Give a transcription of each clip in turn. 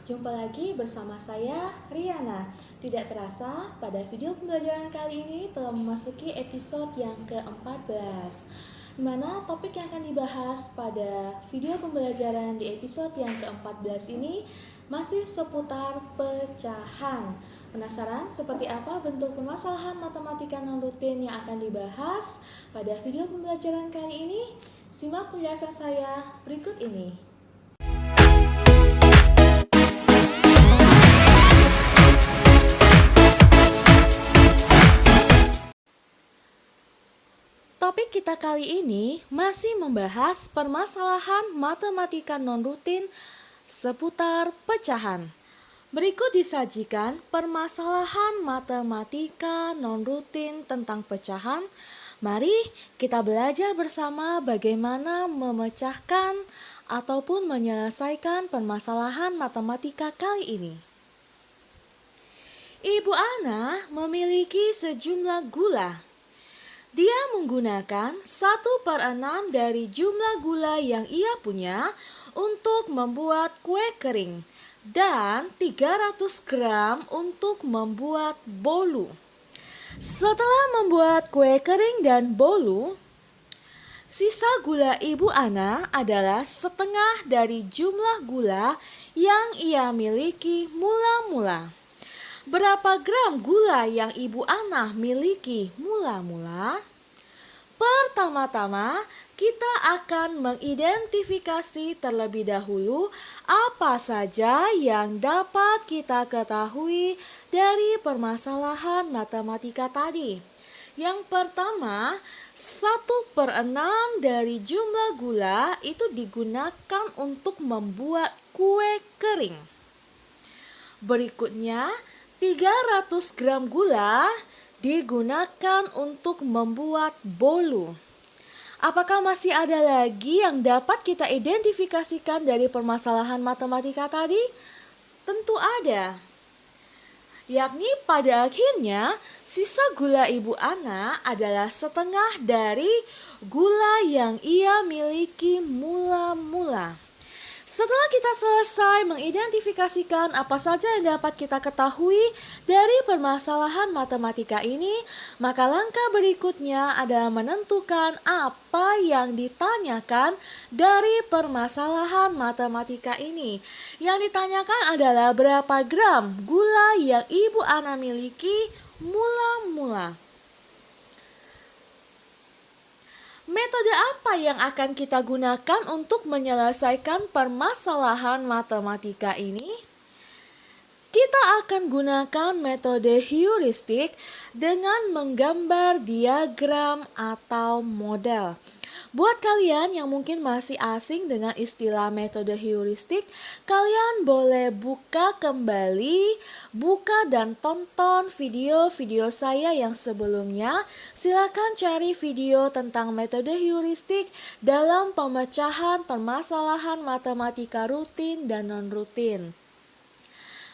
Jumpa lagi bersama saya, Riana. Tidak terasa, pada video pembelajaran kali ini telah memasuki episode yang ke-14, di mana topik yang akan dibahas pada video pembelajaran di episode yang ke-14 ini masih seputar pecahan. Penasaran seperti apa bentuk permasalahan matematika non-rutin yang akan dibahas pada video pembelajaran kali ini? Simak penjelasan saya berikut ini. Topik kita kali ini masih membahas permasalahan matematika non-rutin seputar pecahan. Berikut disajikan permasalahan matematika non-rutin tentang pecahan. Mari kita belajar bersama bagaimana memecahkan ataupun menyelesaikan permasalahan matematika kali ini. Ibu Ana memiliki sejumlah gula. Dia menggunakan 1/6 dari jumlah gula yang ia punya untuk membuat kue kering dan 300 gram untuk membuat bolu. Setelah membuat kue kering dan bolu, sisa gula Ibu Ana adalah setengah dari jumlah gula yang ia miliki mula-mula. Berapa gram gula yang Ibu Ana miliki mula-mula? Pertama-tama, kita akan mengidentifikasi terlebih dahulu apa saja yang dapat kita ketahui dari permasalahan matematika tadi. Yang pertama, 1/6 dari jumlah gula itu digunakan untuk membuat kue kering. Berikutnya, 300 gram gula digunakan untuk membuat bolu. Apakah masih ada lagi yang dapat kita identifikasikan dari permasalahan matematika tadi? Tentu ada. Yakni pada akhirnya sisa gula Ibu Ana adalah setengah dari gula yang ia miliki mula-mula. Setelah kita selesai mengidentifikasikan apa saja yang dapat kita ketahui dari permasalahan matematika ini, maka langkah berikutnya adalah menentukan apa yang ditanyakan dari permasalahan matematika ini. Yang ditanyakan adalah berapa gram gula yang Ibu Ana miliki mula-mula. Metode apa yang akan kita gunakan untuk menyelesaikan permasalahan matematika ini? Kita akan gunakan metode heuristik dengan menggambar diagram atau model. Buat kalian yang mungkin masih asing dengan istilah metode heuristik, kalian boleh buka dan tonton video-video saya yang sebelumnya. Silakan cari video tentang metode heuristik dalam pemecahan permasalahan matematika rutin dan non-rutin.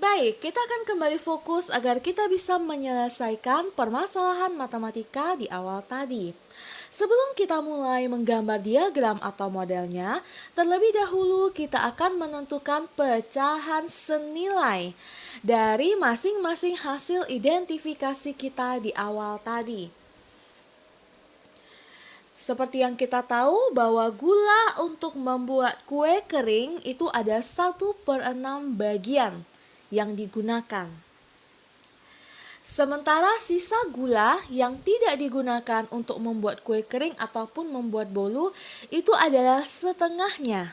Baik, kita akan kembali fokus agar kita bisa menyelesaikan permasalahan matematika di awal tadi. Sebelum kita mulai menggambar diagram atau modelnya, terlebih dahulu kita akan menentukan pecahan senilai dari masing-masing hasil identifikasi kita di awal tadi. Seperti yang kita tahu bahwa gula untuk membuat kue kering itu ada 1/6 bagian yang digunakan. Sementara sisa gula yang tidak digunakan untuk membuat kue kering ataupun membuat bolu itu adalah setengahnya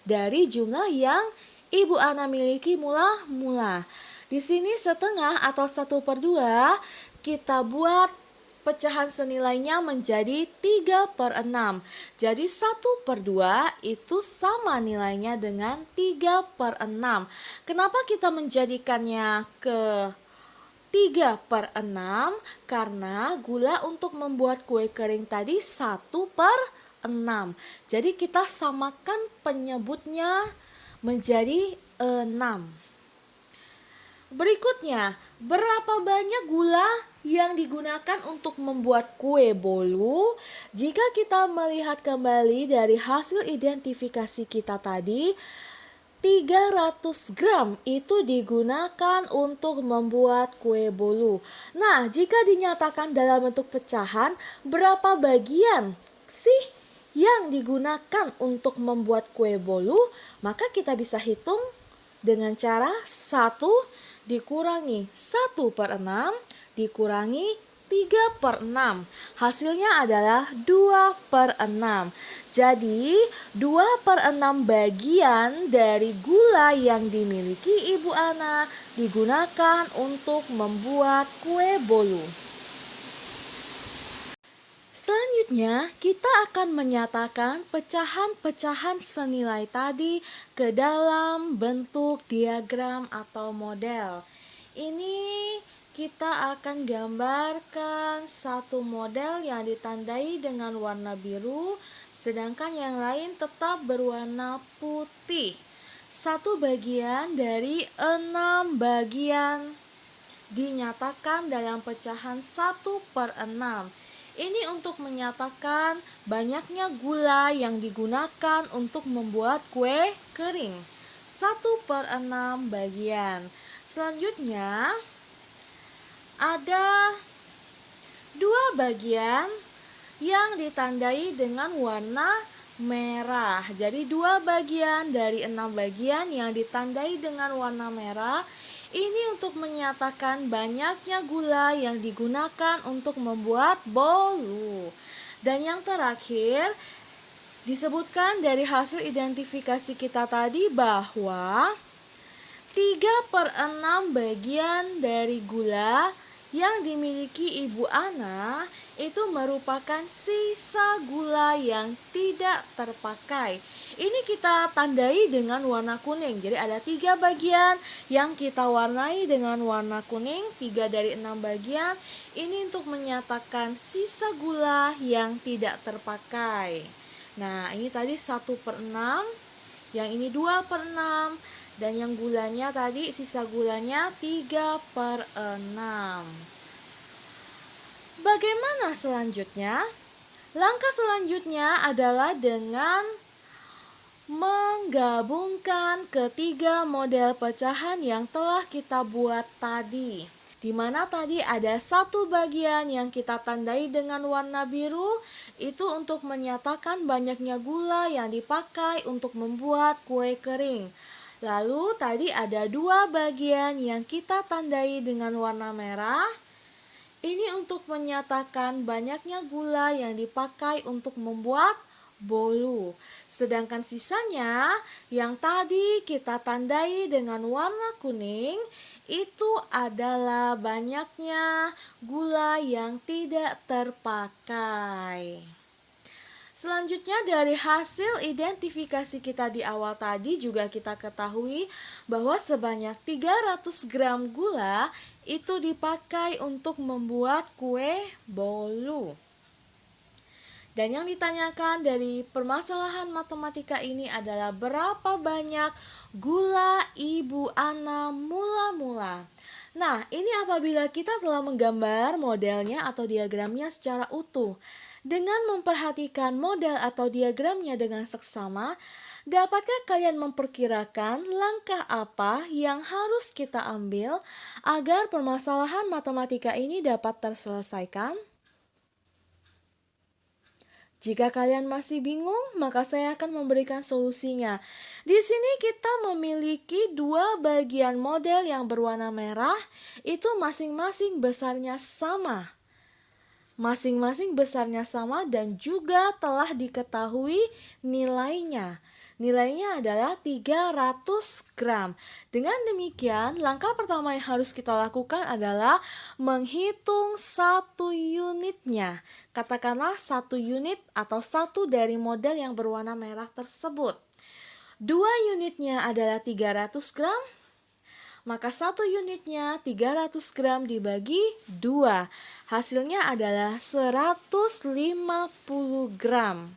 dari jumlah yang Ibu Ana miliki mula-mula. Di sini setengah atau 1/2 kita buat pecahan senilainya menjadi 3/6. Jadi 1/2 itu sama nilainya dengan 3/6. Kenapa kita menjadikannya ke 3/6? Karena gula untuk membuat kue kering tadi 1/6. Jadi kita samakan penyebutnya menjadi 6. Berikutnya, berapa banyak gula yang digunakan untuk membuat kue bolu? Jika kita melihat kembali dari hasil identifikasi kita tadi, 300 gram itu digunakan untuk membuat kue bolu. Nah, jika dinyatakan dalam bentuk pecahan, berapa bagian sih yang digunakan untuk membuat kue bolu? Maka kita bisa hitung dengan cara 1 dikurangi 1/6 dikurangi 3/6. Hasilnya adalah 2/6. Jadi 2/6 bagian dari gula yang dimiliki Ibu Ana digunakan untuk membuat kue bolu. Selanjutnya, kita akan menyatakan pecahan-pecahan senilai tadi ke dalam bentuk diagram atau model. Ini kita akan gambarkan satu model yang ditandai dengan warna biru, sedangkan yang lain tetap berwarna putih. Satu bagian dari 6 bagian dinyatakan dalam pecahan 1/6. Ini untuk menyatakan banyaknya gula yang digunakan untuk membuat kue kering. 1/6 bagian. Selanjutnya ada 2 bagian yang ditandai dengan warna merah. Jadi 2 bagian dari 6 bagian yang ditandai dengan warna merah. Ini untuk menyatakan banyaknya gula yang digunakan untuk membuat bolu. Dan yang terakhir, disebutkan dari hasil identifikasi kita tadi bahwa 3/6 bagian dari gula yang dimiliki Ibu Ana itu merupakan sisa gula yang tidak terpakai. Ini kita tandai dengan warna kuning. Jadi ada 3 bagian yang kita warnai dengan warna kuning, 3 dari 6 bagian. Ini untuk menyatakan sisa gula yang tidak terpakai. Nah, ini tadi 1/6, yang ini 2/6, dan yang gulanya tadi sisa gulanya 3/6. Bagaimana selanjutnya? Langkah selanjutnya adalah dengan menggabungkan ketiga model pecahan yang telah kita buat tadi. Di mana tadi ada satu bagian yang kita tandai dengan warna biru, itu untuk menyatakan banyaknya gula yang dipakai untuk membuat kue kering. Lalu tadi ada 2 bagian yang kita tandai dengan warna merah. Ini untuk menyatakan banyaknya gula yang dipakai untuk membuat bolu. Sedangkan sisanya yang tadi kita tandai dengan warna kuning, itu adalah banyaknya gula yang tidak terpakai. Selanjutnya dari hasil identifikasi kita di awal tadi juga kita ketahui bahwa sebanyak 300 gram gula itu dipakai untuk membuat kue bolu. Dan yang ditanyakan dari permasalahan matematika ini adalah berapa banyak gula Ibu Ana mula-mula. Nah, ini apabila kita telah menggambar modelnya atau diagramnya secara utuh. Dengan memperhatikan model atau diagramnya dengan seksama, dapatkah kalian memperkirakan langkah apa yang harus kita ambil agar permasalahan matematika ini dapat terselesaikan? Jika kalian masih bingung, maka saya akan memberikan solusinya. Di sini kita memiliki 2 bagian model yang berwarna merah, itu masing-masing besarnya sama. Masing-masing besarnya sama dan juga telah diketahui nilainya. Nilainya adalah 300 gram. Dengan demikian, langkah pertama yang harus kita lakukan adalah menghitung 1 unitnya. Katakanlah 1 unit atau 1 dari model yang berwarna merah tersebut. 2 unitnya adalah 300 gram. Maka 1 unitnya 300 gram dibagi 2. Hasilnya adalah 150 gram.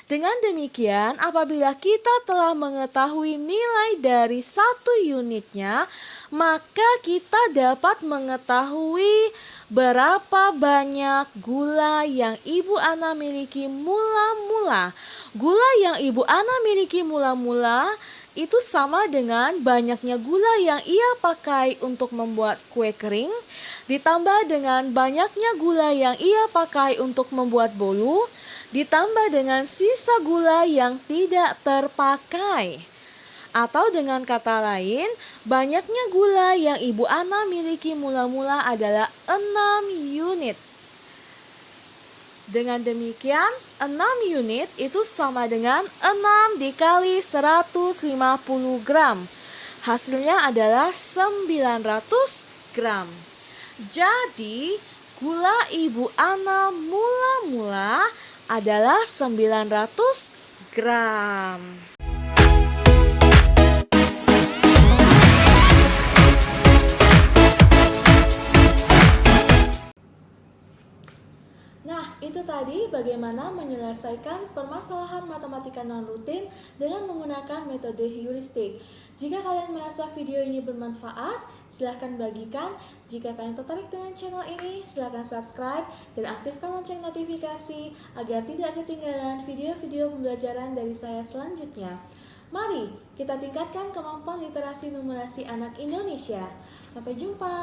Dengan demikian, apabila kita telah mengetahui nilai dari 1 unitnya, maka kita dapat mengetahui berapa banyak gula yang Ibu Ana miliki mula-mula. Gula yang Ibu Ana miliki mula-mula itu sama dengan banyaknya gula yang ia pakai untuk membuat kue kering, ditambah dengan banyaknya gula yang ia pakai untuk membuat bolu, ditambah dengan sisa gula yang tidak terpakai. Atau dengan kata lain, banyaknya gula yang Ibu Ana miliki mula-mula adalah 6 unit. Dengan demikian, 6 unit itu sama dengan 6 dikali 150 gram. Hasilnya adalah 900 gram. Jadi, gula Ibu Ana mula-mula adalah 900 gram. Nah, itu tadi bagaimana menyelesaikan permasalahan matematika non-rutin dengan menggunakan metode heuristik. Jika kalian merasa video ini bermanfaat, silahkan bagikan. Jika kalian tertarik dengan channel ini, silahkan subscribe dan aktifkan lonceng notifikasi agar tidak ketinggalan video-video pembelajaran dari saya selanjutnya. Mari kita tingkatkan kemampuan literasi numerasi anak Indonesia. Sampai jumpa.